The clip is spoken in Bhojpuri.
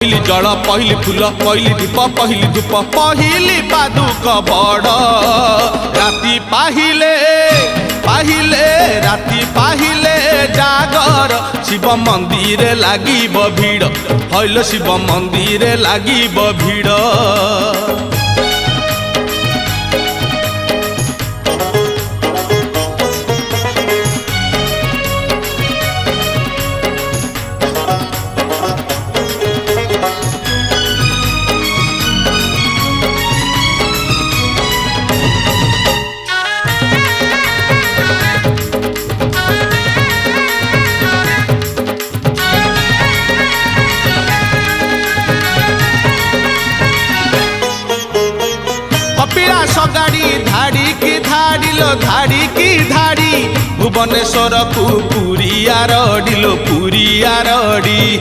पहली जल पहली फूल पहली दीप पहली धूप पहली पादुक बड़ राति पाहिले पाहिले राति पाहिले जागर शिव मंदिर लागिब भीड़ हईल शिव मंदिर लागिब भीड़। गाड़ी धाड़ी की धाड़ी लो धाड़ी की धाड़ी भुवनेश्वर को पुरी आरडी लो पुरी आरडी।